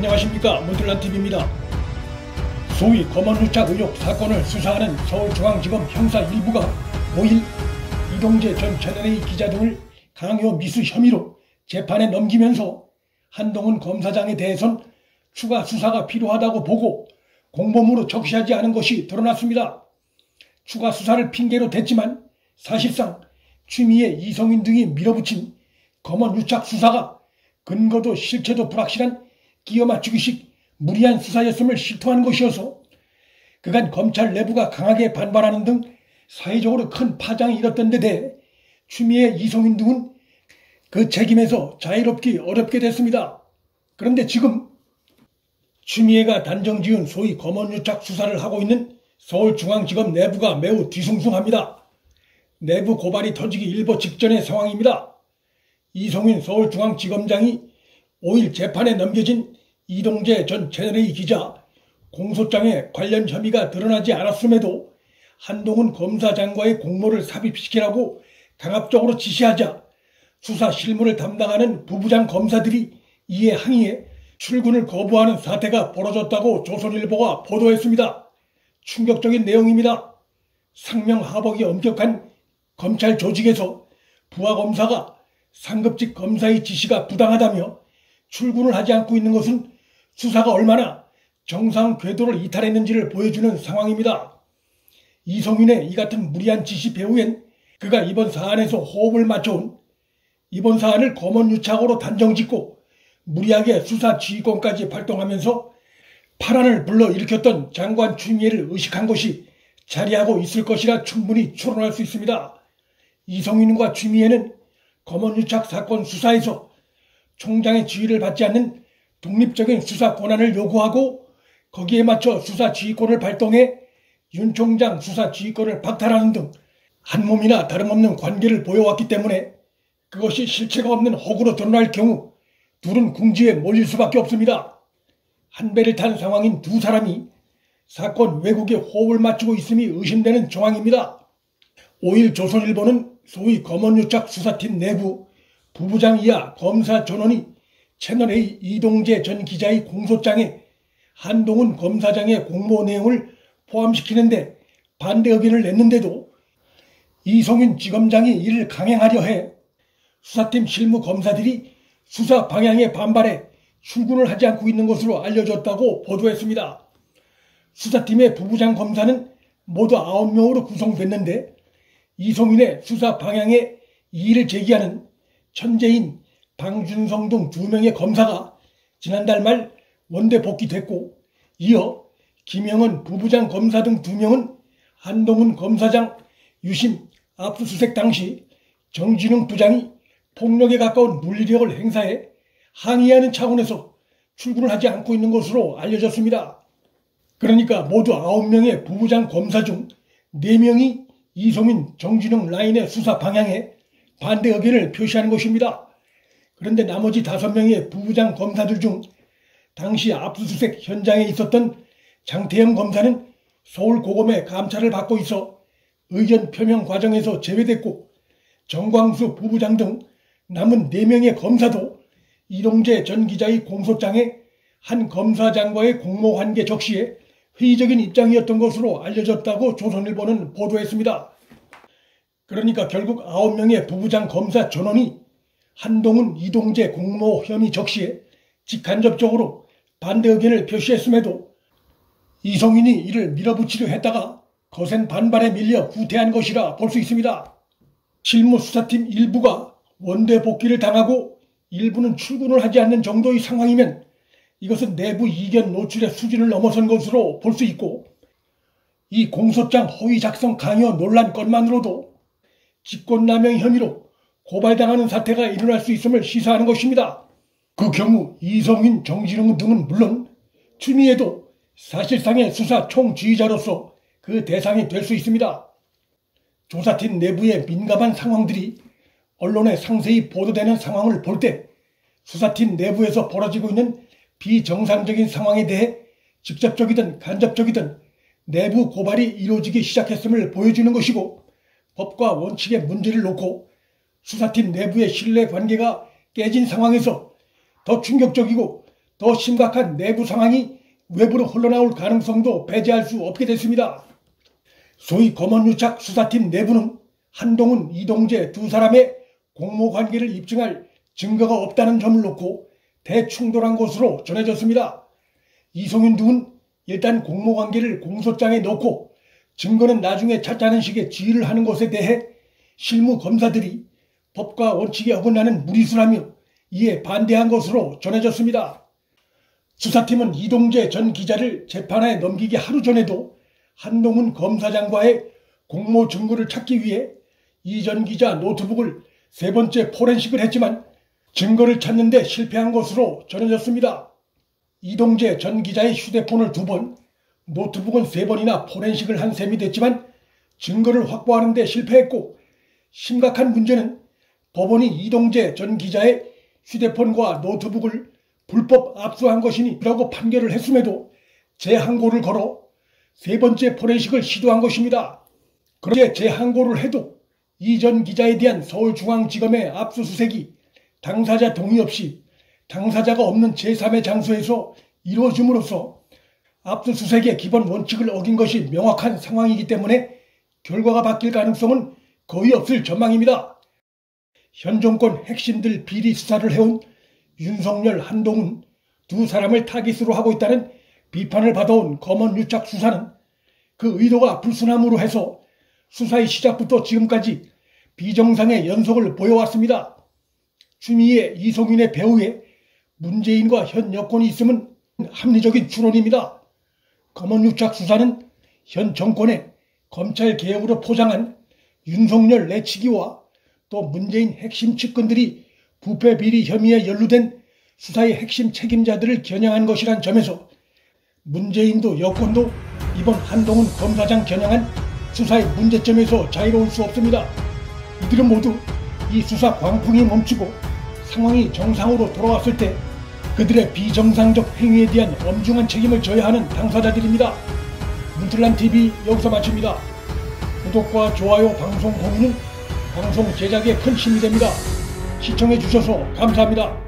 안녕하십니까, 문틀란TV입니다. 소위 검언유착 의혹 사건을 수사하는 서울중앙지검 형사 1부가 5일 이동재 전 채널A 기자 등을 강요 미수 혐의로 재판에 넘기면서 한동훈 검사장에 대해선 추가 수사가 필요하다고 보고 공범으로 적시하지 않은 것이 드러났습니다. 추가 수사를 핑계로 댔지만 사실상 추미애, 이성인 등이 밀어붙인 검언유착 수사가 근거도 실체도 불확실한 끼어 맞추기식 무리한 수사였음을 실토한 것이어서 그간 검찰 내부가 강하게 반발하는 등 사회적으로 큰 파장이 일었던 데 대해 추미애, 이성인 등은 그 책임에서 자유롭기 어렵게 됐습니다. 그런데 지금 추미애가 단정지은 소위 검언유착 수사를 하고 있는 서울중앙지검 내부가 매우 뒤숭숭합니다. 내부 고발이 터지기 일보 직전의 상황입니다. 이성인 서울중앙지검장이 5일 재판에 넘겨진 이동재 전 채널A 기자 공소장에 관련 혐의가 드러나지 않았음에도 한동훈 검사장과의 공모를 삽입시키라고 강압적으로 지시하자 수사 실무를 담당하는 부부장 검사들이 이에 항의해 출근을 거부하는 사태가 벌어졌다고 조선일보가 보도했습니다. 충격적인 내용입니다. 상명하복이 엄격한 검찰 조직에서 부하검사가 상급직 검사의 지시가 부당하다며 출근을 하지 않고 있는 것은 수사가 얼마나 정상 궤도를 이탈했는지를 보여주는 상황입니다. 이성인의 이 같은 무리한 지시 배후엔 그가 이번 사안에서 호흡을 맞춰온 이번 사안을 검언유착으로 단정짓고 무리하게 수사 지휘권까지 발동하면서 파란을 불러일으켰던 장관 추미애를 의식한 것이 자리하고 있을 것이라 충분히 추론할 수 있습니다. 이성인과 추미애는 검언유착 사건 수사에서 총장의 지휘를 받지 않는 독립적인 수사 권한을 요구하고 거기에 맞춰 수사 지휘권을 발동해 윤 총장 수사 지휘권을 박탈하는 등 한몸이나 다름없는 관계를 보여왔기 때문에 그것이 실체가 없는 허구로 드러날 경우 둘은 궁지에 몰릴 수밖에 없습니다. 한 배를 탄 상황인 두 사람이 사건 왜곡에 호흡을 맞추고 있음이 의심되는 정황입니다. 5일 조선일보는 소위 검언유착 수사팀 내부 부부장 이하 검사 전원이 채널A 이동재 전 기자의 공소장에 한동훈 검사장의 공모 내용을 포함시키는데 반대 의견을 냈는데도 이성인 지검장이 이를 강행하려 해 수사팀 실무 검사들이 수사 방향에 반발해 출근을 하지 않고 있는 것으로 알려졌다고 보도했습니다. 수사팀의 부부장 검사는 모두 9명으로 구성됐는데 이성인의 수사 방향에 이의를 제기하는 천재인 방준성 등 2명의 검사가 지난달 말 원대 복귀됐고 이어 김영은 부부장 검사 등 2명은 한동훈 검사장 유심 압수수색 당시 정진웅 부장이 폭력에 가까운 물리력을 행사해 항의하는 차원에서 출근을 하지 않고 있는 것으로 알려졌습니다. 그러니까 모두 9명의 부부장 검사 중 4명이 이성인, 정진웅 라인의 수사 방향에 반대 의견을 표시하는 것입니다. 그런데 나머지 5명의 부부장 검사들 중 당시 압수수색 현장에 있었던 장태영 검사는 서울고검의 감찰을 받고 있어 의견 표명 과정에서 제외됐고 정광수 부부장 등 남은 4명의 검사도 이동재 전 기자의 공소장에 한 검사장과의 공모관계 적시에 회의적인 입장이었던 것으로 알려졌다고 조선일보는 보도했습니다. 그러니까 결국 9명의 부부장 검사 전원이 한동훈, 이동재 공모 혐의 적시에 직간접적으로 반대 의견을 표시했음에도 이성인이 이를 밀어붙이려 했다가 거센 반발에 밀려 후퇴한 것이라 볼 수 있습니다. 실무수사팀 일부가 원대 복귀를 당하고 일부는 출근을 하지 않는 정도의 상황이면 이것은 내부 이견 노출의 수준을 넘어선 것으로 볼 수 있고 이 공소장 허위 작성 강요 논란 건만으로도 직권남용 혐의로 고발당하는 사태가 일어날 수 있음을 시사하는 것입니다. 그 경우 이성인, 정진웅 등은 물론 추미애도 사실상의 수사 총지휘자로서 그 대상이 될 수 있습니다. 조사팀 내부의 민감한 상황들이 언론에 상세히 보도되는 상황을 볼 때 수사팀 내부에서 벌어지고 있는 비정상적인 상황에 대해 직접적이든 간접적이든 내부 고발이 이루어지기 시작했음을 보여주는 것이고 법과 원칙의 문제를 놓고 수사팀 내부의 신뢰관계가 깨진 상황에서 더 충격적이고 더 심각한 내부 상황이 외부로 흘러나올 가능성도 배제할 수 없게 됐습니다. 소위 검언유착 수사팀 내부는 한동훈, 이동재 두 사람의 공모관계를 입증할 증거가 없다는 점을 놓고 대충돌한 것으로 전해졌습니다. 이송윤 등은 일단 공모관계를 공소장에 넣고 증거는 나중에 찾자는 식의 지휘를 하는 것에 대해 실무 검사들이 법과 원칙에 어긋나는 무리수라며 이에 반대한 것으로 전해졌습니다. 수사팀은 이동재 전 기자를 재판에 넘기기 하루 전에도 한동훈 검사장과의 공모 증거를 찾기 위해 이 전 기자 노트북을 3번째 포렌식을 했지만 증거를 찾는 데 실패한 것으로 전해졌습니다. 이동재 전 기자의 휴대폰을 2번, 노트북은 3번이나 포렌식을 한 셈이 됐지만 증거를 확보하는 데 실패했고, 심각한 문제는 법원이 이동재 전 기자의 휴대폰과 노트북을 불법 압수한 것이라고 판결을 했음에도 재항고를 걸어 3번째 포렌식을 시도한 것입니다. 그렇게 재항고를 해도 이 전 기자에 대한 서울중앙지검의 압수수색이 당사자 동의 없이 당사자가 없는 제3의 장소에서 이루어짐으로써 압수수색의 기본 원칙을 어긴 것이 명확한 상황이기 때문에 결과가 바뀔 가능성은 거의 없을 전망입니다. 현 정권 핵심들 비리 수사를 해온 윤석열, 한동훈 두 사람을 타깃으로 하고 있다는 비판을 받아온 검언유착 수사는 그 의도가 불순함으로 해서 수사의 시작부터 지금까지 비정상의 연속을 보여왔습니다. 추미애, 이송윤의 배후에 문재인과 현 여권이 있음은 합리적인 추론입니다. 검언유착 수사는 현 정권의 검찰개혁으로 포장한 윤석열 내치기와 또 문재인 핵심 측근들이 부패 비리 혐의에 연루된 수사의 핵심 책임자들을 겨냥한 것이란 점에서 문재인도 여권도 이번 한동훈 검사장 겨냥한 수사의 문제점에서 자유로울 수 없습니다. 이들은 모두 이 수사 광풍이 멈추고 상황이 정상으로 돌아왔을 때 그들의 비정상적 행위에 대한 엄중한 책임을 져야 하는 당사자들입니다. 문틀란TV 여기서 마칩니다. 구독과 좋아요, 방송 공유는 방송 제작에 큰 힘이 됩니다. 시청해 주셔서 감사합니다.